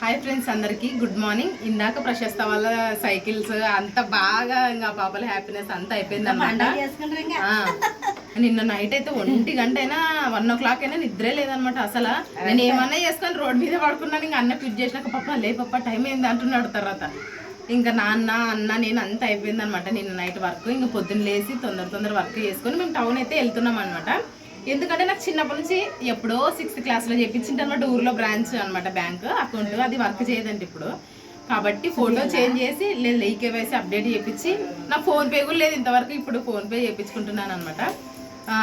Hi friends అందరికీ good morning. ఇందాక ప్రశస్త వాళ్ళ సైకిల్స్ అంత బాగా ఇంకా పాపల హ్యాపీనెస్ అంతా అయిపోయింది అన్నమాట. నిన్న నైట్ అయితే 1 గంట అయినా 1 o'clock అయినా నిద్రే లేదనమాట. అసలు నేను ఏమన్నా చేసుకొని రోడ్ మీద పడుకున్నాను. ఇంకా అన్న పిట్ చేసినాక పప్ప లే పప్ప టైం ఏంది అంటున్నాడు. తర్వాత ఇంకా నాన్న అన్న నేను అంత అయిపోయింది అనమాట నిన్న నైట్ వర్క్. ఇంకా పొద్దున్న లేసి తొందర వర్క్ చేసుకొని మేము టౌన్ అయితే వెళ్తున్నాం అనమాట. ఎందుకంటే నాకు చిన్నప్పటి నుంచి ఎప్పుడో 6th క్లాస్లో చేయించింది అనమాట. ఊర్లో బ్రాంచ్ అనమాట, బ్యాంక్ అకౌంట్ అది వర్క్ చేయదండి ఇప్పుడు. కాబట్టి ఫోటో చేంజ్ చేసి లేదు ఈకేవైసీ అప్డేట్ చేయించి నా ఫోన్పే కూడా లేదు ఇంతవరకు. ఇప్పుడు ఫోన్పే చేయించుకుంటున్నాను అనమాట.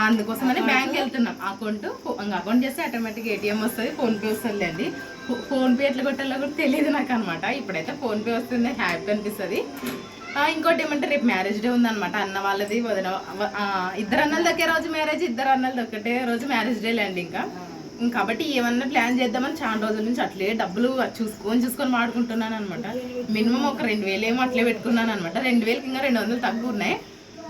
అందుకోసమని బ్యాంక్ వెళ్తున్నాం. అకౌంట్ చేస్తే ఆటోమేటిక్ ఏటీఎం వస్తుంది, ఫోన్పే వస్తుంది అండి. ఫోన్పే ఎట్లా కొట్టాలో కూడా తెలియదు నాకు అనమాట. ఇప్పుడైతే ఫోన్పే వస్తుంది, హ్యాపీ అనిపిస్తుంది. ఇంకోటి ఏమంటే రేపు మ్యారేజ్ డే ఉందనమాట. అన్న వాళ్ళది వదిన ఇద్దరు అన్నలు దక్కే రోజు మ్యారేజ్, ఇద్దరు అన్నలు దొక్కటే రోజు మ్యారేజ్ డే లేండి. ఇంకా కాబట్టి ఏమన్నా ప్లాన్ చేద్దామని చాలా రోజుల నుంచి అట్లే డబ్బులు చూసుకొని మాడుకుంటున్నాను అనమాట. మినిమం ఒక 2,000 ఏమో అట్లే పెట్టుకున్నాను అనమాట. 2,000కి ఇంకా 200 తక్కువ ఉన్నాయి.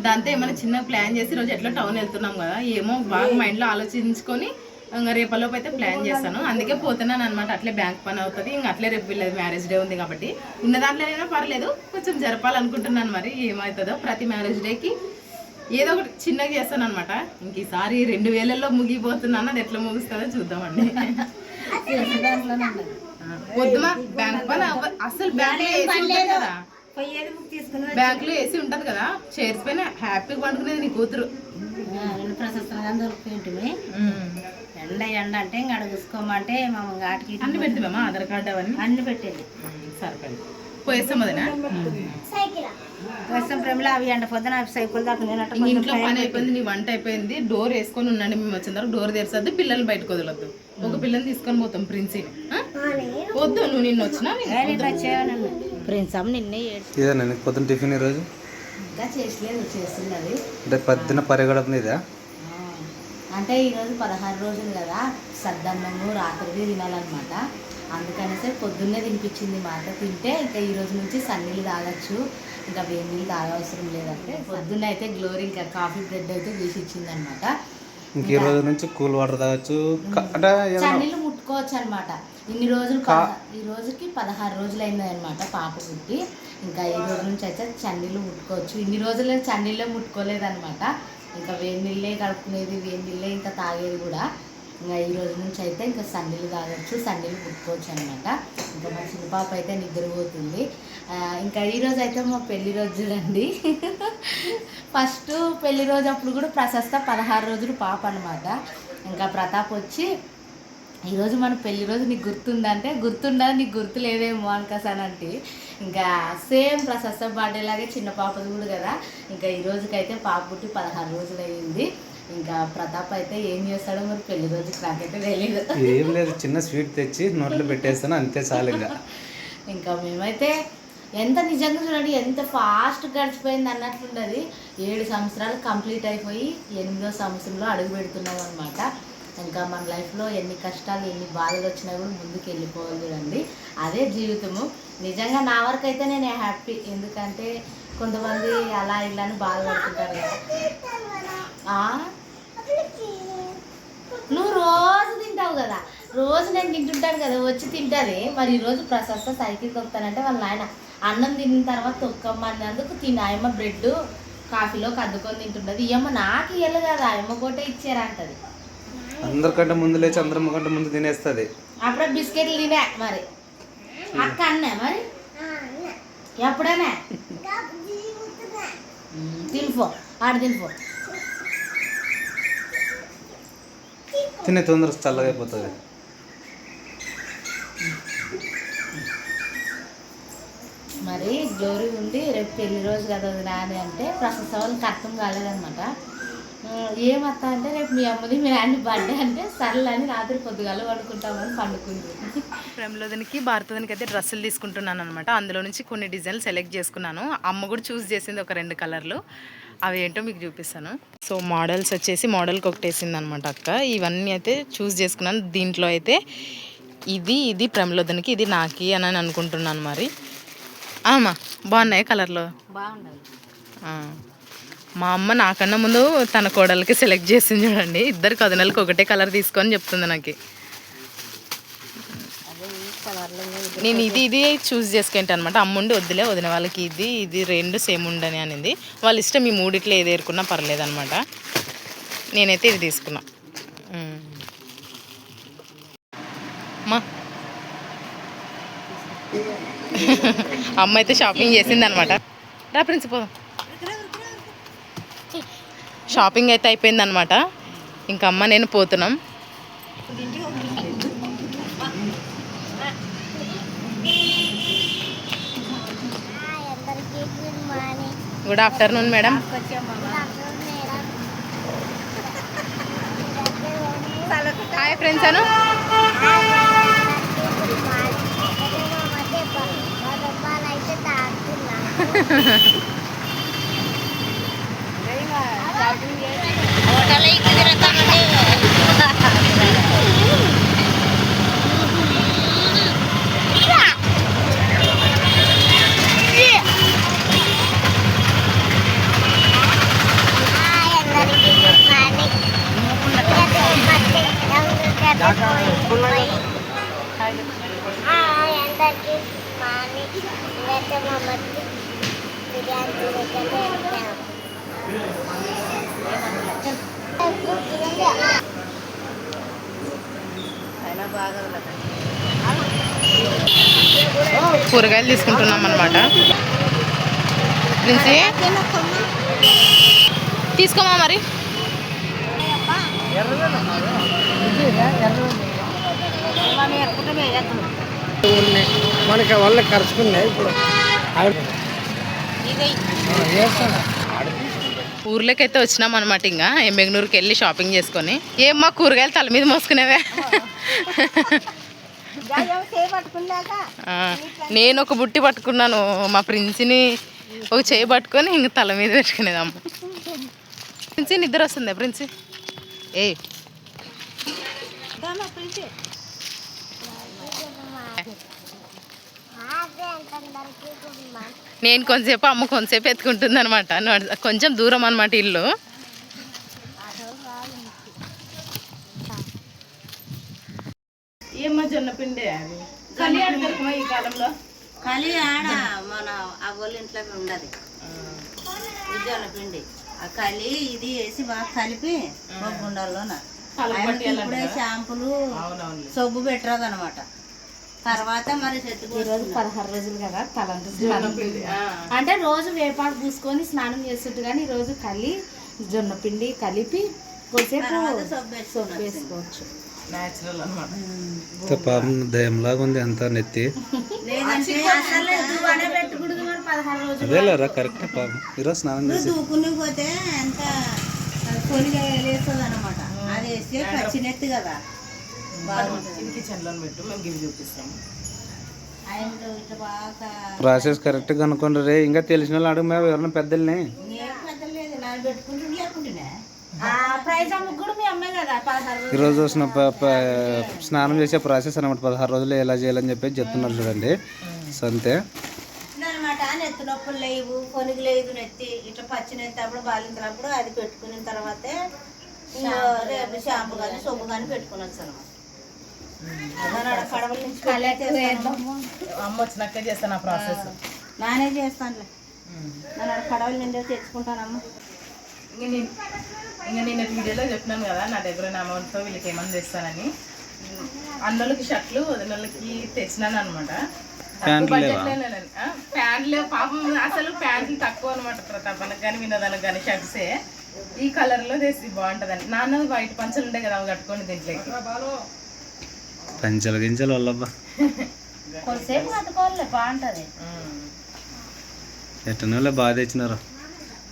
దాంతో ఏమైనా చిన్న ప్లాన్ చేసి రోజు ఎట్లా టౌన్ వెళ్తున్నాం కదా, ఏమో బాగా మైండ్లో ఆలోచించుకొని ఇంకా రేపలోపు అయితే ప్లాన్ చేస్తాను. అందుకే పోతున్నాను అనమాట. అట్లే బ్యాంక్ పని అవుతుంది. ఇంకా అట్లే రేపు వీళ్ళది మ్యారేజ్ డే ఉంది కాబట్టి ఉన్న దాంట్లోనైనా పర్లేదు కొంచెం జరపాలనుకుంటున్నాను. మరి ఏమవుతుందో ప్రతి మ్యారేజ్ డేకి ఏదో ఒకటి చిన్నగా చేస్తాను అనమాట. ఇంక ఈసారి 2,000లో ముగిపోతున్నాను. అది ఎట్లా ముగుస్తుందో చూద్దామండి. వద్దుమా బ్యాంక్ పని అసలు బ్యాంక్ లో ఏసీ ఉంటది కదా, చైర్స్ పైన హ్యాపీగా పండుకునేది నీ కూతురు. ఎండ అంటే ఇంకా చూసుకోమంటే ఆటికి అన్ని పెడతామా, ఆధార్ కార్డు అవన్నీ అన్ని పెట్టేది. సరిపడి పోయేస్తాం అదేనా ప్రేమలో అవి ఎండ పొద్దున సైకిల్ దాకా ఇంట్లో పని అయిపోయింది, నీ వంట అయిపోయింది. డోర్ వేసుకొని ఉండండి. మేము వచ్చిన తర్వాత డోర్ తెరిసొద్దు, పిల్లల్ని బయటకు వదలొద్దు. ఒక పిల్లని తీసుకొని పోతాం ప్రిన్సీని. వద్దు నువ్వు నిన్న వచ్చినా ప్రిన్స్ అమ్మ నిన్నే ఇదేనండి పొద్దున్న టిఫిన్ ఈరోజు ఇంకా చేసలేదు, చేస్తున్నది. అంటే పొద్దున్న పరిగెడప ఇదా అంటే ఈరోజు 16 రోజులు కదా, సద్దన్నము రాత్రిది తినాలన్నమాట. అందుకనేసి పొద్దున్నే తినిపించింది మాట. తింటే ఇంకా ఈ రోజు నుంచి సన్నీళ్ళు తాగొచ్చు, ఇంకా వేడి నీళ్ళు తాగవసరం లేదంటే పొద్దున్న అయితే గ్లోరీ ఇంకా కాఫీ బ్రెడ్ అయితే తీసి ఇచ్చింది అనమాట. ఇంక ఈ రోజు నుంచి కూల్ వాటర్ తాగొచ్చు, చన్నీళ్ళు ముట్టుకోవచ్చు అనమాట. ఇన్ని రోజులు ఈ రోజుకి 16 రోజులు అయింది అనమాట పాప పుట్టి. ఇంకా ఈ రోజు నుంచి అయితే చన్నీళ్ళు ముట్టుకోవచ్చు. ఇన్ని రోజులు చన్నీళ్ళే ముట్టుకోలేదన్నమాట. ఇంకా వేడి నీళ్ళే కడుక్కునేది, వేడి నీళ్ళే ఇంకా తాగేది కూడా. ఇంకా ఈ రోజు నుంచి అయితే ఇంకా సన్నీళ్ళు తాగొచ్చు, సన్నీళ్ళు ముట్టుకోవచ్చు అనమాట. ఇంకా మా చిన్న పాప అయితే నిద్రపోతుంది. ఇంకా ఈరోజు అయితే మా పెళ్లి రోజు చూడండి. ఫస్ట్ పెళ్లి రోజు అప్పుడు కూడా ప్రశస్త 16 రోజులు పాప అనమాట. ఇంకా ప్రతాప్ వచ్చి ఈరోజు మన పెళ్లి రోజు నీకు గుర్తుందంటే గుర్తుండదు, నీకు గుర్తు లేదేమో అనుకసానంటే ఇంకా సేమ్ ప్రశస్త బర్త్డే లాగే చిన్న పాపది కూడా కదా. ఇంకా ఈ రోజుకైతే పాప పుట్టి 16 రోజులు అయ్యింది. ఇంకా ప్రతాప్ అయితే ఏం చేస్తాడో మరి పెళ్లి రోజుకి నాకైతే తెలియదు. ఏం లేదు, చిన్న స్వీట్ తెచ్చి నోట్లో పెట్టేస్తాను అంతే చాలు. ఇంకా మేమైతే ఎంత నిజంగా చూడండి ఎంత ఫాస్ట్ గడిచిపోయింది అన్నట్లుండదు. 7 సంవత్సరాలు కంప్లీట్ అయిపోయి 8వ సంవత్సరంలో అడుగు పెడుతున్నాం అనమాట. ఇంకా మన లైఫ్లో ఎన్ని కష్టాలు ఎన్ని బాధలు వచ్చినా కూడా ముందుకు వెళ్ళిపోవాలి చూడండి, అదే జీవితము. నిజంగా నా వరకు అయితే నేను హ్యాపీ. ఎందుకంటే కొంతమంది అలా ఇలా అని బాధపడుతుంటారు కదా. నువ్వు రోజు తింటావు కదా, రోజు నేను తింటుంటాను కదా, వచ్చి తింటుంది. మరి ఈరోజు ప్రశస్త సైకిల్ తొక్కుతానంటే వాళ్ళ నాయన అన్నం తిన్న తర్వాత తొక్కమ్మన్నందుకు ఆయమ్మ బ్రెడ్ కాఫీలో కద్దుకొని తింటుంటుంది. ఇయ్యమ్మ నాకు ఇయ్యలు కదా, ఆయమ్మ కోటే ఇచ్చారంటది. అందరికంటే ముందు లేచి అందరం కంటే ముందు తినేస్తుంది. అప్పుడే బిస్కెట్లు తినే మరి అక్క అన్నా మరి ఎప్పుడైనా తినిపో ఆడ తినిపో. తినే తొందర చల్లగా అయిపోతుంది. మరి గ్లోరీ ఉండి రేపు పెళ్లి రోజు కదా నాని అంటే ప్రశస్త వాళ్ళకి అర్థం కాలేదనమాట. ఏమత్తా అంటే రేపు మీ అమ్మది మీ నాన్న బర్త్డే అంటే సర్లే అని రాత్రి పొద్దుగాల పడుకుంటామని పండుకుంది. ప్రేమలోదనికి భారతదానికి అయితే డ్రెస్సులు తీసుకుంటున్నాను అనమాట. అందులో నుంచి కొన్ని డిజైన్లు సెలెక్ట్ చేసుకున్నాను. అమ్మ కూడా చూస్ చేసింది ఒక 2 కలర్లు. అవి ఏంటో మీకు చూపిస్తాను. సో మోడల్స్ వచ్చేసి మోడల్కి ఒకటి వేసింది అనమాట అక్క. ఇవన్నీ అయితే చూస్ చేసుకున్నాను. దీంట్లో అయితే ఇది ప్రేమలోదనికి, ఇది నాకి అని అనుకుంటున్నాను. మరి అమ్మా బాగున్నాయి కలర్లో, బాగుండాలి. మా అమ్మ నాకన్నా ముందు తన కోడలకి సెలెక్ట్ చేసింది చూడండి. ఇద్దరు కథనలకి ఒకటే కలర్ తీసుకొని చెప్తుంది నాకు. అదే ఈ కలర్ నేను ఇది చూస్ చేసుకుంటా అనమాట. అమ్ముండి వద్దులే వదిన వాళ్ళకి ఇది రెండు సేమ్ ఉండని అనింది. వాళ్ళ ఇష్టం, ఈ మూడిట్లో ఏది ఏరుకున్నా పర్లేదు అనమాట. నేనైతే ఇది తీసుకున్నా. మా అమ్మ అయితే షాపింగ్ చేసింది అనమాట. రా ప్రిన్సిపల్, షాపింగ్ అయితే అయిపోయింది అనమాట. ఇంకా అమ్మ నేను పోతున్నాం. Good afternoon madam. Hi friends Anu. కూరగాయలు తీసుకుంటున్నాం అనమాట. ప్రిన్సి తీసుకోమా మరి. మనకి వాళ్ళకి ఖర్చుకున్నాయి ఇప్పుడు. ఊర్లోకైతే వచ్చినాం అనమాట. ఇంకా ఎంబెంగనూరుకి వెళ్ళి షాపింగ్ చేసుకొని, ఏమ్మా కూరగాయలు తల మీద మోసుకునేవే. నేను ఒక బుట్టి పట్టుకున్నాను, మా ప్రిన్సిని ఒక చేయి పట్టుకొని ఇంక తల మీద పెట్టుకునేదమ్మ. ప్రిన్సి నిద్ర వస్తుంది. ప్రిన్సి ఏ నేను కొంతసేపు, అమ్మ కొంతసేపు ఎత్తుకుంటుంది అనమాట. కొంచెం దూరం అనమాట ఇల్లు. ఏమ్మా జొన్నపిండి కలి ఆడతారు ఈ కాలంలో. కలి ఆడ మన అవ్వల ఇంట్లో ఉండదు. జొన్నపిండి ఆ కలి ఇది వేసి బాగా కలిపి ఒక గుండెల్లోన ఇప్పుడే షాంపులు సబ్బు పెట్టరాదు అనమాట. తర్వాత మరి ఈరోజు 16 రోజులు కదా తలంటు స్నానం. అంటే రోజు వేపాకు పూసుకొని స్నానం చేస్తుంటు, కానీ ఈరోజు జొన్న పిండి కలిపి కొద్దిసేపు సొబ్బు వేసుకోవచ్చు. పాపం దయంలాగా ఉంది అంతా నెత్తి. అదేలేరా కరెక్ట్. పాపం ఈరోజు స్నానం చేసి దూకుని పోతే ఎంత కొలిగా వేస్తుంది అనమాట. అది వేస్తే పచ్చినెత్తి కదా ప్రాసెస్ కరెక్ట్ గా అనుకోండి రే. ఇంకా తెలిసిన వాళ్ళు అడుగు మేము ఎవరైనా పెద్దల్ని. ఈరోజు చూసిన స్నానం చేసే ప్రాసెస్ అనమాట. 16 రోజులు ఎలా చేయాలని చెప్పేసి చెప్తున్నారు చూడండి. సంతే అనమాట. నెత్తి నొప్పులు లేవు, కొనుగు లేదు నెత్తి. ఇట్లా పచ్చి నెత్తి అప్పుడు బాలించినప్పుడు అది పెట్టుకున్న తర్వాతే రేపు షాంపు కానీ సొబ్బు కానీ పెట్టుకుని వచ్చాను. అమ్మ వచ్చినాక చేస్తాను ఆ ప్రాసెస్. నానే చేస్తానులే. నన్ను కడవలు నిండా తెచ్చుకుంటానమ్మ. ఇంకా నేను వీడియోలో చెప్పినాను కదా, నా దగ్గర ఉన్న అమౌంట్తో వీళ్ళకి ఏమన్నా తెస్తానని. అన్నోళ్ళకి షర్ట్లు, వదినోళ్ళకి తెచ్చినాను అనమాట. ప్యాంట్లు పాపం అసలు ప్యాంట్లు తక్కువ అనమాట. ప్రతాపనకు కానీ వినోదానికి కానీ షర్ట్సే ఈ కలర్లో తెసి బాగుంటుందని. నాన్న వైట్ పంచలు ఉంటాయి కదా, అవి కట్టుకోండి దీంట్లోకి. పంచలు గించలు వాళ్ళబ్బా కొద్దిసేపు కట్టుకోవాలి, బాగుంటుంది. ఎట్టనోళ్ళే బాగా తెచ్చినారు.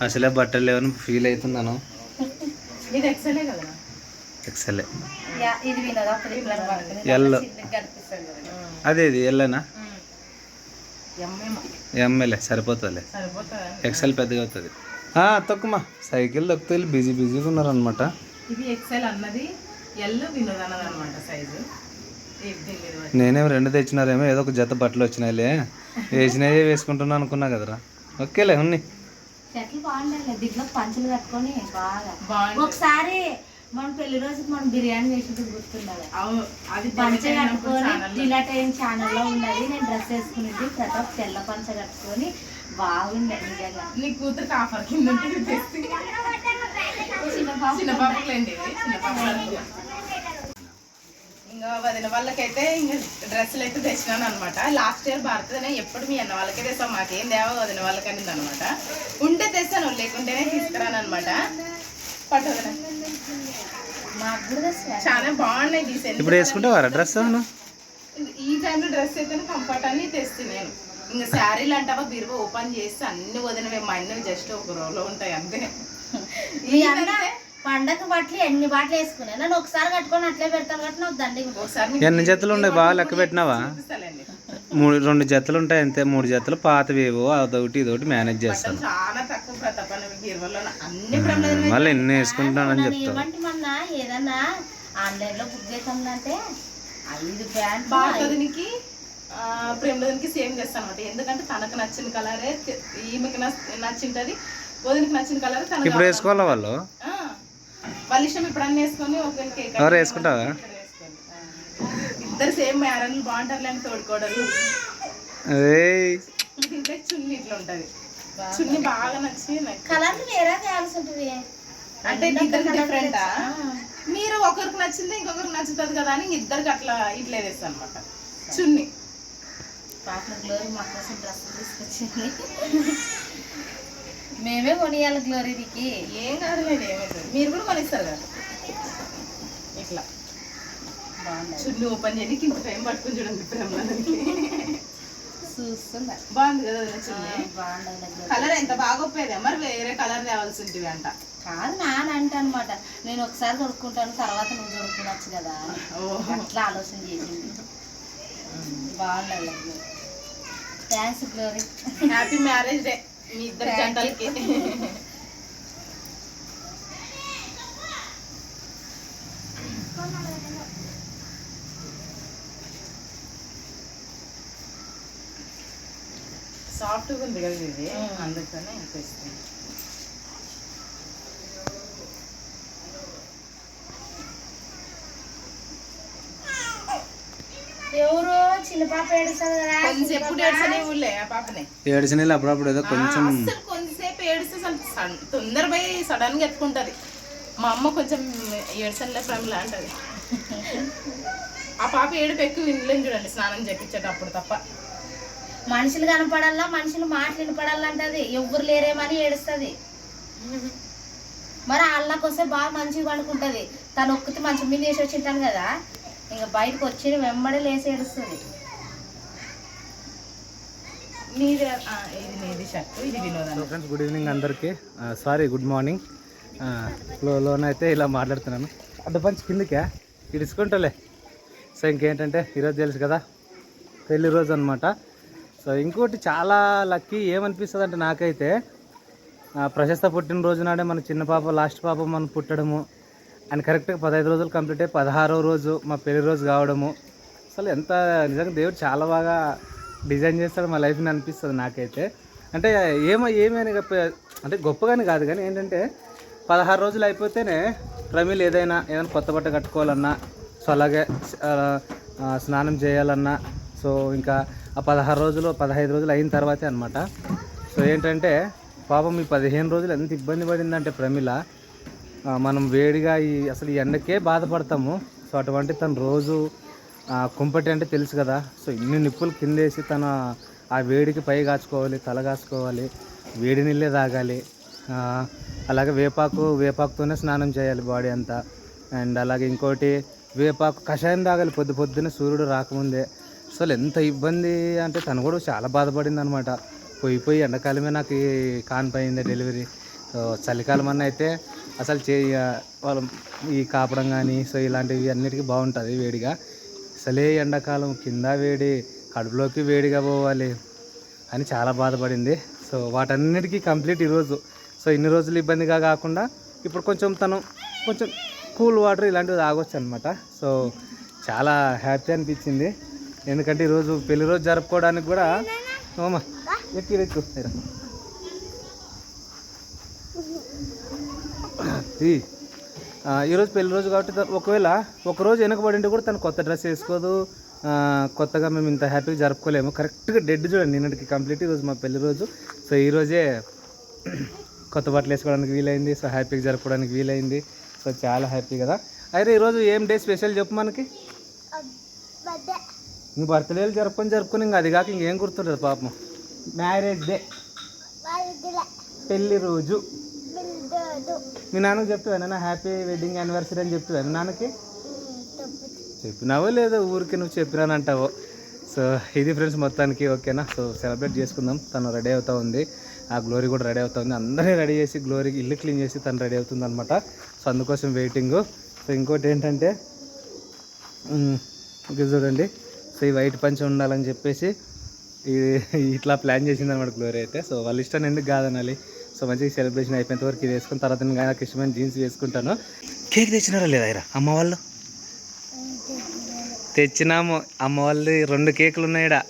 అసలే బట్టలు లేవని ఫీల్ అవుతున్నాను. ఇది ఎక్సెలే కదా. ఎక్సెలే ఇది ఎల్లో. అదే ఇది ఎల్లేనా? ఎంఎల్ఏ సరిపోతుందిలే. ఎక్సెల్ పెద్దగా అవుతుంది. తక్కువ సైకిల్ తక్కువ బిజీగా ఉన్నారు అనమాట. ఇది ఎక్సెల్ అన్నది, ఎల్ వినోద్ అన్నది అనమాట సైజు. నేనేమో 2 తెచ్చినారేమో, ఏదో ఒక జత బట్టలు వచ్చినాయిలే, వేసినవి వేసుకుంటున్నా అనుకున్నా కదరా. ఓకేలే ఉన్నాయి. చెట్లు బాగుండాలి, దిగ్లో పంచులు కట్టుకొని బాగా. ఒకసారి మన పెళ్లి రోజుకి మనం బిర్యానీ చేసేది గుర్తుండాలి. అవును, అది పంచ కట్టుకొని జిలాట్ అయిన ఛానల్లో ఉన్నది. నేను డ్రెస్ వేసుకునేది ప్రతాప్ తెల్ల పంచ కట్టుకొని బాగుండే నిజంగా. నీ కూతురికి ఆఫర్ కింద చిన్న పాపలేండి, చిన్న పాపలు. ఇంకా వదిన వాళ్ళకైతే ఇంకా డ్రెస్సులు అయితే తెచ్చినాను అనమాట. లాస్ట్ ఇయర్ బర్త్డేనే ఎప్పుడు మీ అన్న వాళ్ళకే తెస్తాం, మాకేం దేవా వదిన వాళ్ళకనింది అనమాట. ఉంటే తెస్తాను, లేకుంటేనే తీసుకురాను అనమాట. పట్టుదల చాలా బాగున్నాయి డీసెంట్. ఇప్పుడు వేసుకుంటావారా డ్రెస్? ఈ టైంలో డ్రెస్ అయితే కంఫర్ట్ అని తెస్తే నేను ఇంకా శారీలు అంటావా బీరువా ఓపెన్ చేస్తే అన్ని వదినవే, మా అన్నవి జస్ట్ ఒక రోలో ఉంటాయి అంతే. పండగ బట్టలు ఎన్ని బట్టలు వేసుకున్నా నన్ను ఒకసారి కట్టుకొని అట్లే పెడతాను కాబట్టి నాకు దండి. ఒకసారి ఎన్ని జతలు ఉన్నాయి బాగా లెక్క పెట్టినావా? 2 జతలు ఉంటాయి అంతే. 3 జతలు పాతవేవో అదొకటి ఇదొకటి మేనేజ్ చేస్తాను. చాలా తక్కువ ప్రతాపన బీరువాలో అన్ని మళ్ళీ ఎన్ని వేసుకుంటానని చెప్తాను. ఏమంటే మొన్న ఏదన్నా ఆన్లైన్ లో బుక్ చేసామంటే 5 ప్యాంట్లు బాధనికి ప్రేమలోనికి సేమ్ చేస్తాను అనమాట. ఎందుకంటే తనకు నచ్చిన కలరే ఈమెకి నచ్చింటది, వదినికి నచ్చిన కలర్ తనకు. ఇప్పుడు వేసుకోవాలా వాళ్ళు? వాళ్ళ ఇష్టం. ఇప్పుడు అన్ని వేసుకొని ఒకరికి ఎవరు వేసుకుంటావా? ఇద్దరు సేమ్ మ్యారన్లు బాగుంటారు అని తోడుకోవడాలు. దీంట్లో చున్నీ ఇట్లా ఉంటది, చున్నీ బాగా నచ్చి కలర్ వేరే తేయాల్సి ఉంటుంది. అంటే ఇద్దరికి డిఫరెంటా? మీరు ఒకరికి నచ్చింది ఇంకొకరికి నచ్చుతుంది కదా అని ఇద్దరికి అట్లా ఇట్లా వేస్తాను అనమాట చున్నీ. పాప గ్లోరీ మా కోసం డ్రెస్సులు తీసుకొచ్చింది, మేమే కొనియాలి గ్లోరీకి. ఏం కాదులేదు, ఏమైతుంది, మీరు కూడా కొనిస్తారు కదా. ఇట్లా చున్నీ ఓపెన్ చేయడానికి ఇంత టైం పట్టుకుని చూడండి ప్రేమలోనికి. చూస్తుందా బాగుంది కదా చున్నీ, బాగుండదు. కలర్ ఎంత బాగా ఒప్పేదే, మరి వేరే కలర్ తేవాల్సి ఉంటుంది అంట. కాదు నాన్న అంటే అనమాట, నేను ఒకసారి దొరుకుంటాను తర్వాత నువ్వు దొరుకునొచ్చు కదా అట్లా ఆలోచన చేసింది. బాగుండాలి. Thanks Glory. Happy marriage day మీ ఇద్దరు జంటలకి. సాఫ్ట్గా ఉంది కదా ఇది, అందుకనే ఇస్తుంది. ఎవరు చిన్న పాప ఏడుస్తుంది కదా, కొంచెంసేపు ఏడ్చనే ఊళ్ళే ఆ పాపని. ఏడ్చిన అప్పుడప్పుడు ఏదో కొంచెం అసలు కొంచెంసేపు ఏడిస్తే తొందర పోయి సడన్ గా ఎత్తుకుంటది. మా అమ్మ కొంచెం ఏడ్చలే ఫ్రెండ్ లాంటది. ఆ పాప ఏడుపు ఎక్కువ వినలేని చూడండి స్నానం చేపించేటప్పుడు తప్ప. మనుషులు కనపడాలా, మనుషులు మాటలు వినపడాలంటది, ఎవ్వరు లేరేమని ఏడుస్తుంది. మరి వాళ్ళకి వస్తే బాగా మంచిగా పండుకుంటది. తను ఒక్కటి మంచి మీద వేసి వచ్చింటాను కదా, ఇంకా బయటకు వచ్చి వెంబడి లేసి ఏడుస్తుంది. ఇది షర్ట్, ఇది వినోదం. ఫ్రెండ్స్ గుడ్ ఈవినింగ్ అందరికీ. Sorry good morning. లోనైతే ఇలా మాట్లాడుతున్నాను. అడ్డపంచి కిందకే ఇడుచుకుంటలే. సో ఇంకేంటంటే ఈరోజు తెలుసు కదా పెళ్లి రోజు అనమాట. సో ఇంకోటి చాలా లక్కీ ఏమనిపిస్తుంది అంటే నాకైతే ప్రశస్త పుట్టినరోజు నాడే మన చిన్న పాప లాస్ట్ పాప మనం పుట్టడము అండ్ కరెక్ట్గా 15 రోజులు కంప్లీట్ అయ్యి 16వ రోజు మా పెళ్లి రోజు కావడము. అసలు ఎంత నిజంగా దేవుడు చాలా బాగా డిజైన్ చేస్తాడు మా లైఫ్ని అనిపిస్తుంది నాకైతే. అంటే ఏమైనా అంటే గొప్పగానే కాదు కానీ ఏంటంటే 16 రోజులు అయిపోతేనే ప్రమిళ్ ఏదైనా కొత్త బట్ట కట్టుకోవాలన్నా, సో అలాగే స్నానం చేయాలన్నా, సో ఇంకా ఆ 16 రోజులు 15 రోజులు అయిన తర్వాతే అనమాట. సో ఏంటంటే పాపం ఈ 15 రోజులు ఎంత ఇబ్బంది పడిందంటే ప్రమిళ, మనం వేడిగా అసలు ఈ ఎండకే బాధపడతాము. సో అటువంటి తను రోజు కుంపటి అంటే తెలుసు కదా, సో ఇన్ని నిప్పులు కిందేసి తన ఆ వేడికి పై కాచుకోవాలి, తల కాచుకోవాలి, వేడి నీళ్ళే తాగాలి, అలాగే వేపాకుతోనే స్నానం చేయాలి బాడీ అంతా. అండ్ అలాగే ఇంకోటి వేపాకు కషాయం తాగాలి పొద్దున సూర్యుడు రాకముందే. అసలు ఎంత ఇబ్బంది అంటే తను కూడా చాలా బాధపడింది అనమాట. పోయి ఎండాకాలమే నాకు కానిపోయింది డెలివరీ. సో చలికాలం అన్న అయితే అసలు వాళ్ళు ఈ కాపడం కానీ సో ఇలాంటివి అన్నిటికీ బాగుంటుంది వేడిగా. అసలే ఎండాకాలం కింద వేడి, కడుపులోకి వేడిగా పోవాలి అని చాలా బాధపడింది. సో వాటన్నిటికీ కంప్లీట్ ఈరోజు. సో ఇన్ని రోజులు ఇబ్బందిగా కాకుండా ఇప్పుడు కొంచెం కూల్ వాటర్ ఇలాంటివి తాగొచ్చు అనమాట. సో చాలా హ్యాపీ అనిపించింది. ఎందుకంటే ఈరోజు పెళ్లి రోజు జరుపుకోవడానికి కూడా ఎక్కువ ఈరోజు పెళ్లి రోజు కాబట్టి ఒకవేళ ఒకరోజు వెనకబడి ఉంటే కూడా తను కొత్త డ్రెస్ వేసుకోదు, కొత్తగా మేము ఇంత హ్యాపీగా జరుపుకోలేము. కరెక్ట్గా డెడ్ చూడండి, నిన్నటికి కంప్లీట్ ఈరోజు మా పెళ్లి రోజు. సో ఈరోజే కొత్త బట్టలు వేసుకోవడానికి వీలైంది, సో హ్యాపీగా జరుపుకోవడానికి వీలైంది. సో చాలా హ్యాపీ కదా. అయితే ఈరోజు ఏం డే స్పెషల్ చెప్పు మనకి. ఇంక బర్త్డేలు జరుపుకొని ఇంకా అది కాక ఇంకేం గుర్తుంటుంది పాపం. మ్యారేజ్ డే, పెళ్లి రోజు. మీ నాన్నకి చెప్తావా హ్యాపీ వెడ్డింగ్ యానివర్సరీ అని చెప్తావా మీ నాన్నకి? చెప్పినావో లేదో ఊరికి నువ్వు చెప్పినానంటావో. సో ఇది ఫ్రెండ్స్ మొత్తానికి ఓకేనా. సో సెలబ్రేట్ చేసుకుందాం. తను రెడీ అవుతూ ఉంది, ఆ గ్లోరీ కూడా రెడీ అవుతూ ఉంది. అందరినీ రెడీ చేసి గ్లోరీకి ఇల్లు క్లీన్ చేసి తను రెడీ అవుతుంది అనమాట. సో అందుకోసం వెయిటింగు. సో ఇంకోటి ఏంటంటే ఇది చూడండి, సో ఈ వైట్ పంచ ఉండాలని చెప్పేసి ఇట్లా ప్లాన్ చేసింది అనమాట గ్లోరీ అయితే. సో వాళ్ళ ఇష్టాన్ని ఎందుకు కాదనాలి. సో మంచిగా సెలబ్రేషన్ అయిపోయేంత వరకు ఇది వేసుకున్న తర్వాత నేను నాకు ఇష్టమైన జీన్స్ వేసుకుంటాను. కేక్ తెచ్చినారా లేదా ఇరా అమ్మ వాళ్ళు? తెచ్చినాము. అమ్మ వాళ్ళు 2 కేకులు ఉన్నాయిడా,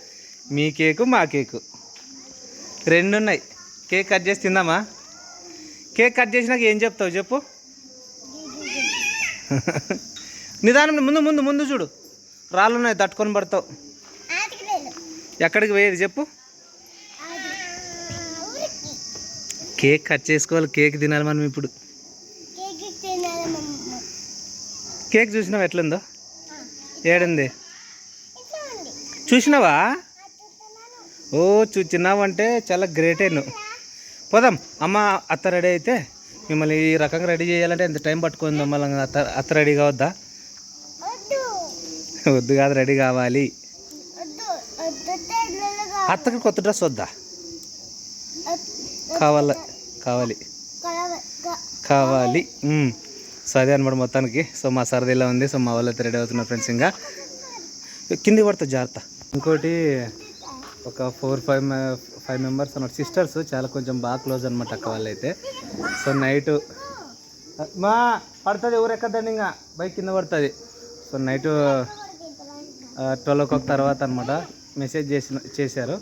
మీ కేకు మా కేకు 2 ఉన్నాయి. కేక్ కట్ చేసి తిందామా? కేక్ కట్ చేసినాక ఏం చెప్తావు చెప్పు. నిదానం ముందు ముందు ముందు చూడు, రాళ్ళు ఉన్నాయి తట్టుకొని పడతావు. ఎక్కడికి పోయేది చెప్పు. కేక్ కట్ చేసుకోవాలి, కేక్ తినాలి మనం ఇప్పుడు. కేక్ చూసినావా ఎట్లుందో? ఏడుంది చూసినావా? ఓ చూచినావు అంటే చాలా గ్రేటే నువ్వు. పోదాం. అమ్మ అత్త రెడీ అయితే మిమ్మల్ని ఈ రకంగా రెడీ చేయాలంటే ఎంత టైం పట్టుకుందో. మళ్ళీ అత్త రెడీ కావద్దా? వద్దు కాదు, రెడీ కావాలి. అత్తకి కొత్త డ్రెస్ వద్దా? కావాలి. సో అదే అనమాట మొత్తానికి. సో మా సరదా ఇలా ఉంది. సో మా వాళ్ళు అయితే రెడీ అవుతున్నారు ఫ్రెండ్స్. ఇంకా కింది పడుతుంది జాగ్రత్త. ఇంకోటి ఒక 4-5 మెంబర్స్ అన్నమాట, సిస్టర్స్. చాలా కొంచెం బాగా క్లోజ్ అనమాట అక్క వాళ్ళు అయితే. సో నైటు మా పడుతుంది, ఊరెక్కద్దండి ఇంకా బైక్ కింద పడుతుంది. సో నైటు 12 o'clock తర్వాత అనమాట మెసేజ్ చేశారు.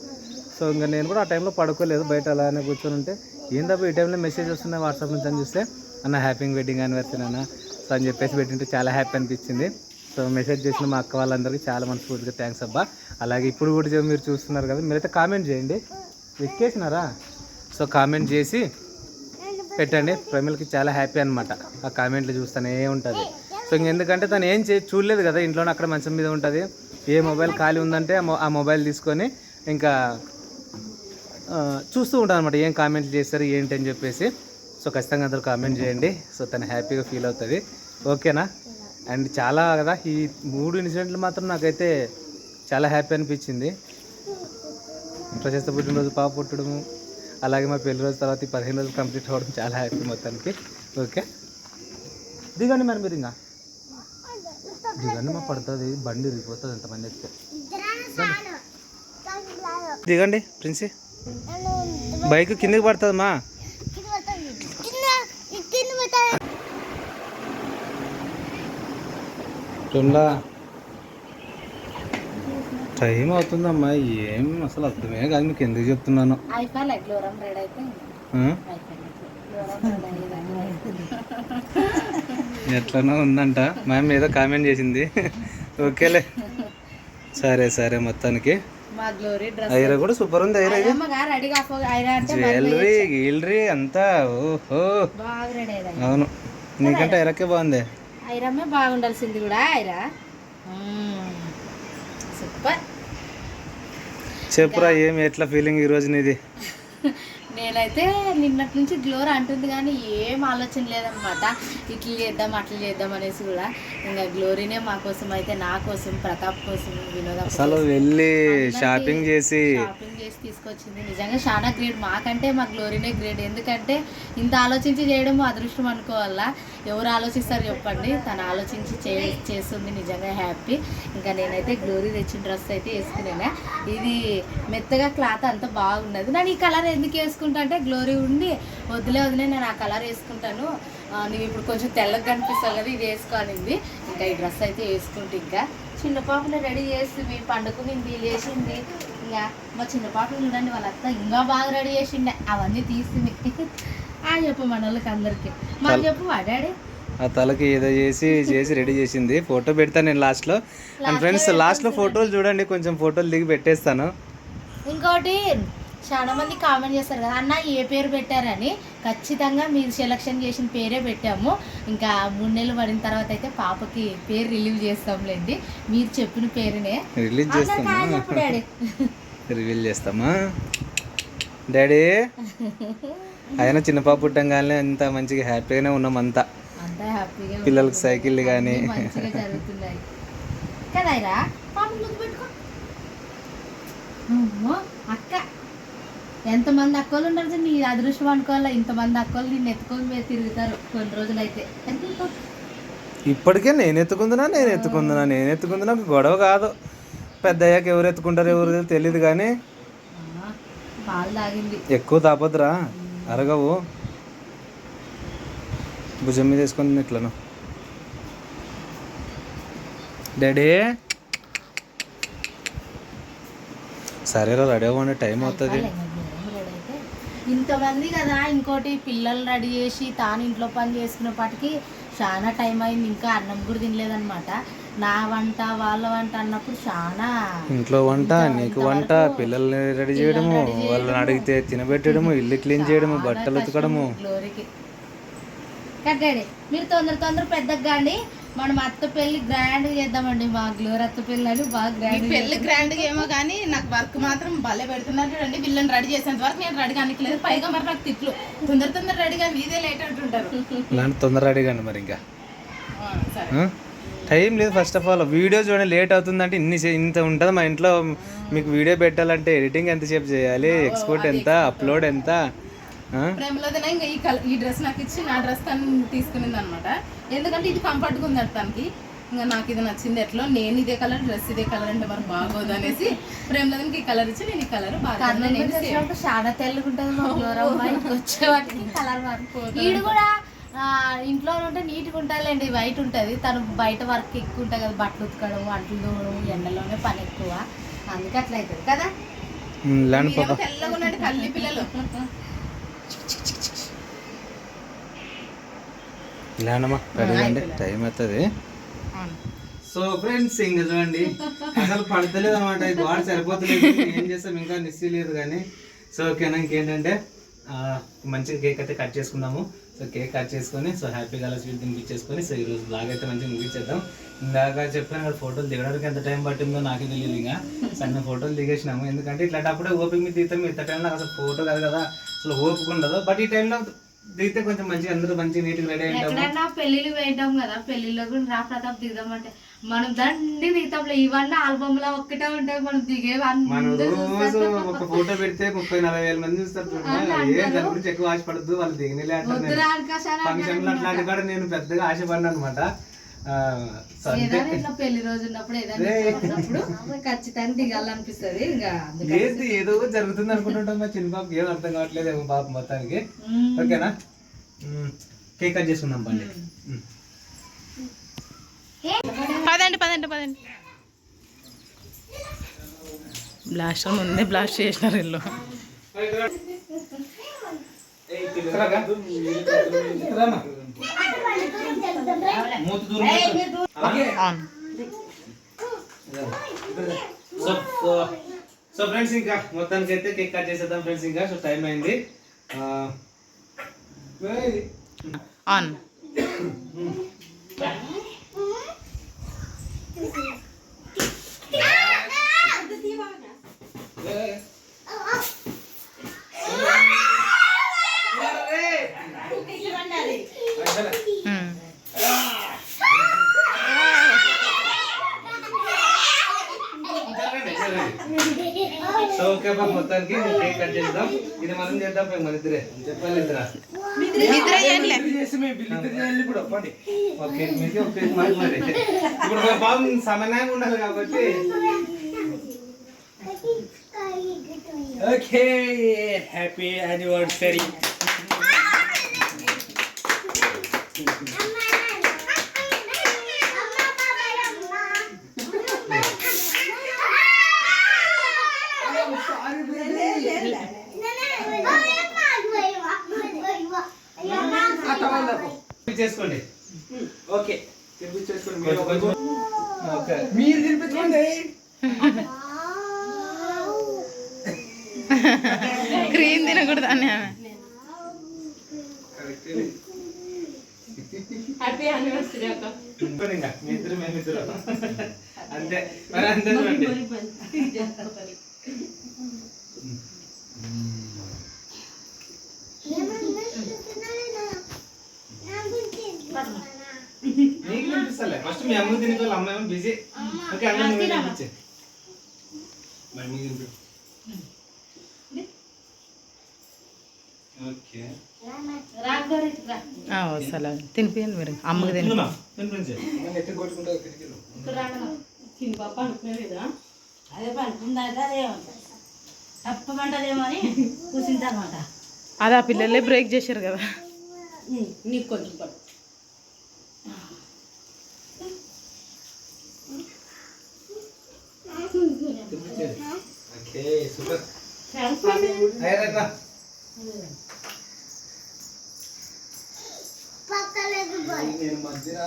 సో ఇంకా నేను కూడా ఆ టైంలో పడుకోలేదు, బయట అలానే కూర్చొని ఉంటే ఏందబ్బా ఈ టైంలో మెసేజ్ వస్తున్నాయి వాట్సాప్ నుంచి అని చూస్తే అన్న హ్యాపీ వెడ్డింగ్ యానివర్సరీ అన్న సో అని చెప్పేసి పెట్టింటే చాలా హ్యాపీ అనిపించింది. సో మెసేజ్ చేసిన మా అక్క వాళ్ళందరికీ చాలా మనస్ఫూర్తిగా థ్యాంక్స్ అబ్బా. అలాగే ఇప్పుడు కూడా మీరు చూస్తున్నారు కదా, మీరైతే కామెంట్ చేయండి. ఎక్కేసినారా? సో కామెంట్ చేసి పెట్టండి. ప్రమిల్కి చాలా హ్యాపీ అనమాట ఆ కామెంట్లు చూస్తూనే ఉంటుంది. సో ఇంకెందుకంటే తను ఏం చూడలేదు కదా, ఇంట్లోనే అక్కడ మంచం మీద ఉంటుంది. ఏ మొబైల్ ఖాళీ ఉందంటే ఆ మొబైల్ తీసుకొని ఇంకా చూస్తూ ఉంటాను అనమాట, ఏం కామెంట్లు చేస్తారు ఏంటి అని చెప్పేసి. సో ఖచ్చితంగా అందరూ కామెంట్ చేయండి. సో తను హ్యాపీగా ఫీల్ అవుతుంది. ఓకేనా? అండ్ చాలా కదా ఈ 3 ఇన్సిడెంట్లు మాత్రం నాకైతే చాలా హ్యాపీ అనిపించింది. ప్రశస్త పుట్టినరోజు పాప పుట్టడము, అలాగే మా పెళ్లి రోజు తర్వాత ఈ 15 రోజులు కంప్లీట్ అవ్వడం చాలా హ్యాపీ మొత్తానికి. ఓకే దిగండి మరి, మీరు ఇంకా దిగండి. మా పడుతుంది బండి విరిగిపోతుంది ఎంతమంది ఎక్కితే. దిగండి ప్రిన్సీ, బైక్ కిందకి పడుతుందమ్మా. టైం అవుతుందమ్మా, ఏం అసలు అర్థమే కాదు మీకు ఎందుకు చెప్తున్నాను. ఎట్లనో ఉందంట, మ్యామ్ ఏదో కామెంట్ చేసింది. ఓకేలే, సరే మొత్తానికి ఐరా కూడా సూపర్ ఉంది. ఐరా జ్యువెలరీ గిల్రీ అంతా ఓహో అవును, నీకంటే ఐరాకే బాగుంది. ఐరమ్మే బాగుండాల్సింది కూడా. ఐరా సూపర్. చెప్పురా ఏం ఎట్లా ఫీలింగ్ ఈ రోజు నీది? నేనైతే నిన్నటి నుంచి గ్లోర్ అంటుంది కానీ ఏం ఆలోచన లేదనమాట. ఇట్లా చేద్దాం అట్లా చేద్దాం అనేసి కూడా. ఇంకా గ్లోరీనే మా కోసం అయితే, నా కోసం, ప్రతాప్ కోసం, వినోద్ అసలు వెళ్ళి షాపింగ్ చేసి తీసుకొచ్చింది. నిజంగా చాలా గ్రేట్. మాకంటే మా గ్లోరీనే గ్రేట్. ఎందుకంటే ఇంత ఆలోచించి చేయడం అదృష్టం అనుకోవాలా. ఎవరు ఆలోచిస్తారు చెప్పండి, తను ఆలోచించి చేస్తుంది. నిజంగా హ్యాపీ. ఇంకా నేనైతే గ్లోరీ తెచ్చిన డ్రెస్ అయితే వేసుకునేనా. ఇది మెత్తగా క్లాత్ అంతా బాగున్నది. నేను ఈ కలర్ ఎందుకు వేసుకుంటా అంటే గ్లోరీ ఉండి వదిలే నేను ఆ కలర్ వేసుకుంటాను, నువ్వు ఇప్పుడు కొంచెం తెల్లగా కనిపిస్తావు కదా ఇది వేసుకోనింది. ఇంకా ఈ డ్రెస్ అయితే వేసుకుంటే ఇంకా చిన్న పాపని రెడీ చేస్తుంది, పండుకునింది, లేచింది. ఇంకా మా చిన్న పాపలు చూడండి, వాళ్ళ అత్త ఇంకా బాగా రెడీ చేసిండే, అవన్నీ తీస్తుంది. చెప్పు మన వాళ్ళకి అందరికి మాకు చెప్పు. డాడీ ఆ తలకి ఏదో చేసి రెడీ చేసింది. ఫోటో పెడతాను నేను లాస్ట్లో. అండ్ ఫ్రెండ్స్ లాస్ట్లో ఫోటోలు చూడండి, కొంచెం ఫోటోలు దిగి పెట్టేస్తాను. ఇంకోటి చాలా మంది కామెంట్ చేస్తారు కదా అన్న ఏ పేరు పెట్టారని. ఖచ్చితంగా మీరు సెలెక్షన్ చేసిన పేరే పెట్టాము. ఇంకా 3 నెలలు పడిన తర్వాత అయితే పాపకి పేరు రిలీవ్ చేస్తాంలేండి. మీరు చెప్పిన పేరునే రిలీజ్ చేస్తామా? డాడీ రివీల్ చేస్తామా డాడీ? అయినా చిన్న పాప పుట్టంగానే అంత మంచిగా హ్యాపీగానే ఉన్నాం అంతా. అంతా హ్యాపీగా పిల్లలకి సైకిల్ కానీ మంచిగా జరుగుతున్నాయి కదాయిరా. పాప ముందు పెట్టుకో. అమ్మో అక్క, ఎంతమంది అక్కలు ఉంటారు నీ అదృష్టం అనుకోవాలా. ఇంతమంది అక్కలు నిన్ను ఎత్తుకొని మీరు తిరుగుతారు కొన్ని రోజులైతే. ఇప్పటికే నేను ఎత్తుకుందునా గొడవ కాదు. పెద్ద అయ్యాక ఎవరు ఎత్తుకుంటారు ఎవరు తెలియదు కానీ పాలు తాగింది. ఎక్కువ తాపద్దురా, అరగవు. భుజం మీద వేసుకొని ఇట్లను. డాడీ సరేరా రెడీ అవ్వండి, టైం అవుతుంది. ఇంతమంది కదా, ఇంకోటి పిల్లలు రెడీ చేసి తాను ఇంట్లో పని చేసుకునేపాటికి చాలా టైం అయింది. ఇంకా అన్నం కూడా తినలేదన్నమాట. నా వంట వాళ్ళ వంట అన్నప్పుడు చాలా ఇంట్లో వంట, నీకు వంట, పిల్లల్ని రెడీ చేయడము, వాళ్ళని అడిగితే తినబెట్టడము, ఇల్లు క్లీన్ చేయడము, బట్టలు ఉతకడము. గ్లోరీకి కట్టాడు. మీరు తొందర పెద్దగా కాండి. మనం అత్త పెళ్లి గ్రాండ్ చేద్దామండి. మా గ్లోరీ అత్త పెళ్ళి అని బాగా గ్రాండ్. పెళ్లి గ్రాండ్ ఏమో కానీ నాకు వర్క్ మాత్రం భలే పెడుతున్నారు చూడండి. వీళ్ళని రెడీ చేసేంత వరకు నేను రెడీ కానిట్లేదు. పైగా మరి నాకు తిట్లు తొందర రెడీగా మీదే లేట్ అంటుంటారు. ఇలాంటి తొందర రెడీ కాండి మరి. ఇంకా సరే టైం లేదు. ఫస్ట్ ఆఫ్ ఆల్ వీడియో చూడండి, లేట్ అవుతుందంటే ఇంత ఉంటుంది మా ఇంట్లో. మీకు వీడియో పెట్టాలంటే ఎడిటింగ్ ఎంతసేపు చేయాలి, ఎక్స్పోర్ట్ ఎంత, అప్లోడ్ ఎంత. ప్రేమలోదనే ఇంకా ఈ డ్రెస్ నాకు ఇచ్చి నా డ్రెస్ తను తీసుకునింది అనమాట. ఎందుకంటే ఇది కంఫర్ట్గా ఉంది తనకి. ఇంకా నాకు ఇది నచ్చింది. ఎట్లా నేను ఇదే కలర్ డ్రెస్ ఇదే కలర్ అంటే మరి బాగోదు అనేసి ప్రేమలోదనికి ఈ కలర్ ఇచ్చి నేను ఈ కలర్ బాగా చాలా తెల్లగుంటుంది మా గ్లోరీ అమ్మాయికి వచ్చేవాటికి కలర్ మారిపోతుంది. వీడు కూడా ఇంట్లో ఉంటే నీట్గా ఉంటాలండి, వైట్ ఉంటుంది. తను బయట వర్క్ ఎక్కువ ఉంటుంది కదా, బట్టలు ఉతకడం, వంటలు దూడడం, ఎండలోనే పని ఎక్కువ. అందుకే అట్లా అవుతుంది కదా. తెల్లగా ఉన్నట్టు కల్లి పిల్లలు ఇలానమ్మా రెడీ అండి, టైం అవుతుంది. సో ఫ్రెండ్స్ ఇంకా చూడండి, అసలు పడతలేదు అనమాట. ఇది వాడు సరిపోతలేదు, ఏం చేస్తాం ఇంకా నిశ్చయలేదు కానీ. సో ఓకేనా, ఇంకేంటంటే మంచిగా కేక్ అయితే కట్ చేసుకుందాము. సో కేక్ కట్ చేసుకొని సో హ్యాపీగా అలా స్వీట్ తినిపించేసుకొని సో ఈరోజు బ్లాగ్ అయితే మంచిగా ముగించేద్దాం. ఇందాక చెప్పాను కదా, ఫోటోలు దిగడానికి ఎంత టైం పట్టిందో నాకే తెలియదు. ఇంకా సన్న ఫోటోలు దిగేసినాము. ఎందుకంటే ఇట్లాంటప్పుడే ఓపిక మీద దిగుతాం. ఇంత టైంలో అసలు ఫోటో కాదు కదా, అసలు ఓపిక ఉండదు. బట్ ఈ టైంలో దిగితే కొంచెం మంచిగా అందరూ మంచిగా నీట్గా రెడీ ఎక్కడన్నా పెళ్లిళ్ళు వేయటం కదా, పెళ్లిలో కూడా రా ప్రతాప్ దిగుదామంటే మనం దండి దిగుతాం. ఇవన్నీ ఆల్బమ్ లో ఒక్కటే ఉంటాయి మనం దిగేవి. మనం రోజు ఒక ఫోటో పెడితే 30-40 వేల మంది చూస్తారు చూడండి. దాని గురించి ఎక్కువ ఆశపడద్దు, వాళ్ళు దిగినలే అంటారు. ఫంక్షన్లు అట్లాంటి కూడా నేను పెద్దగా ఆశపడినా అనమాట. పెళ్లి రోజు ఉన్నప్పుడు ఏదైనా ఖచ్చితంగా దిగాలనిపిస్తుంది. ఏది ఏదో జరుగుతుంది అనుకుంటుంటాం. మా చిన్న పాపకి ఏం అర్థం కావట్లేదు ఏమో పాప మొత్తానికి. ఓకేనా, కేక్ కట్ చేసుకుందాం పండి. పదండి బ్లాస్టర్ ముందే బ్లాస్ట్ చేసినారు వీళ్ళు. సో ఫ్రెండ్స్ ఇంకా మొత్తానికి అయితే కేక్ కట్ చేసేద్దాం ఫ్రెండ్స్. ఇంకా సో టైం అయింది. ఆన్ సో ఓకే బా, మొత్తానికి కేక్ కట్ చేద్దాం. ఇది మనం చేద్దాం మన ఇద్దరే. చెప్పాలి ఇద్దరా ఓకే. మీకు ఓకే మాట్లాడి ఇప్పుడు బాబు సమన్వయంగా ఉండాలి కాబట్టి. Okay, happy anniversary. చేసుకోండి. ఓకే తినిపించేసుకోండి మీరు కొంచెం ఓకే మీరు తినిపించుకోండి క్రీమ్ తినకూడదు అని ఆమె. హ్యాపీ యానివర్సరీ అక్క. ఇంకా మీ ఇద్దరు మేమిద్దరు అంతే మరి అంతే చూడండి నీకు తినిపిస్తాలే ఫస్ట్ మీ అమ్మ తినికోవాలి అమ్మ ఏమో బిజీ ఓకే అమ్మ నువ్వే తినిపించే మరి మీకు తినిపి ఓకే సరే తినిపియండి మీరు అమ్మకి తిని. తినిపించే ఎత్తి కొట్టుకుంటా కిటికీలో అదే పడుకుందాక అదే తప్పమంటదేమో అని కూర్చుంటారన్నమాట. అది ఆ పిల్లలే బ్రేక్ చేశారు కదా. నీకు కొంచెం పడు. ఓకే సూపర్ అయ్యారా నేను మధ్యన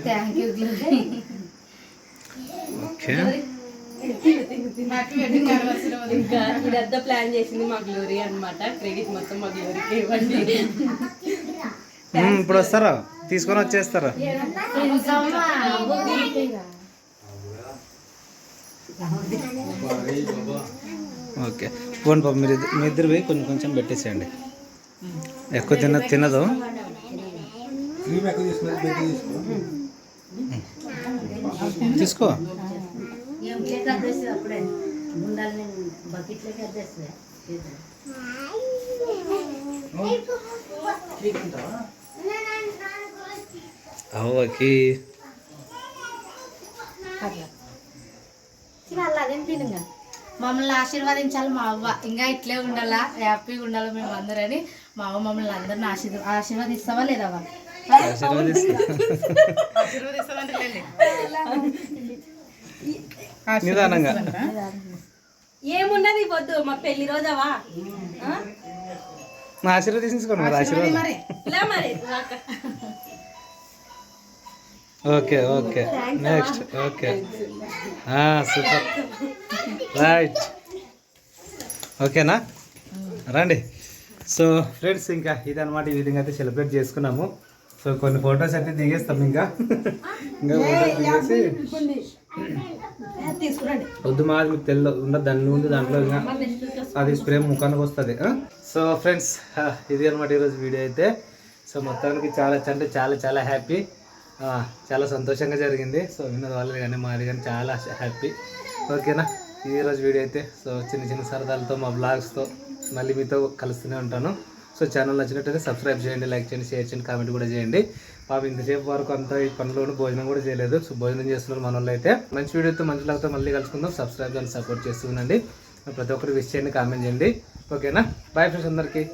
థ్యాంక్ యూ ఓకే ఇంకా ఇదంతా ప్లాన్ చేసింది మా గ్లోరీ అన్నమాట. క్రెడిట్ మొత్తం మా గ్లోరీకి ఇవ్వండి. ఇప్పుడు వస్తారా తీసుకొని వచ్చేస్తారా ఓకే పోండి పాప మీరు మీ ఇద్దరు పోయి కొంచెం కొంచెం పెట్టేసేయండి ఎక్కువ తినదు క్రీమ్ ఎక్కువ తీసుకున్నది పెట్టి తీసుకో తీసుకో ఏం కేక్ అద్దేస్తుంది అప్పుడే గుండాలని బకెట్లోకి అద్దేస్తుంది. కేక్ తింటావా అవ్వకి అదేం తినగా మమ్మల్ని ఆశీర్వదించాలి మా అవ్వ. ఇంకా ఇట్లే ఉండాలా, హ్యాపీగా ఉండాలి మేము అందరని మా అవ్వ మమ్మల్ని అందరిని ఆశీర్వదిస్తావా లేదవ్వ? నిదానంగా ఏమున్నది పొద్దు మా పెళ్లి రోజావా నా ఆశీర్వదించుకోండి మరి ఆశీర్వాదం మరి okay okay next okay super right ఓకేనా రండి. సో ఫ్రెండ్స్ ఇంకా ఇదన్నమాట ఈ విధంగా అయితే సెలబ్రేట్ చేసుకున్నాము. సో కొన్ని ఫొటోస్ అయితే దిగేస్తాం ఇంకా ఫొటోస్ దిగేసి తీసుకురండి. వద్దు మాది మీకు తెల్ల ఉండదు దాని ఉంది దాంట్లో ఇంకా అది స్ప్రే ముఖానికి వస్తుంది. సో ఫ్రెండ్స్ ఇది అనమాట ఈరోజు వీడియో అయితే. సో మొత్తానికి చాలా అంటే చాలా చాలా హ్యాపీ, చాలా సంతోషంగా జరిగింది. సో విన్నది వాళ్ళది కానీ మాది కానీ చాలా హ్యాపీ. ఓకేనా ఈరోజు వీడియో అయితే. సో చిన్న చిన్న సరదాలతో మా బ్లాగ్స్తో మళ్ళీ మీతో కలుస్తూనే ఉంటాను. సో ఛానల్ నచ్చినట్టయితే సబ్స్క్రైబ్ చేయండి, లైక్ చేయండి, షేర్ చేయండి, కామెంట్ కూడా చేయండి. పాపం ఇంతసేపు వరకు అంతా ఈ పనులను భోజనం కూడా చేయలేదు. సో భోజనం చేస్తున్నారు మన వాళ్ళు అయితే. మంచి వీడియోతో మంచి లాగ్తో మళ్ళీ కలుసుకుందాం. సబ్స్క్రైబ్ చేయండి, సపోర్ట్ చేస్తూ ఉండండి. ప్రతి ఒక్కరు విష్ చేయండి, కామెంట్ చేయండి. ఓకేనా బాయ్ ఫ్రెండ్స్ అందరికీ.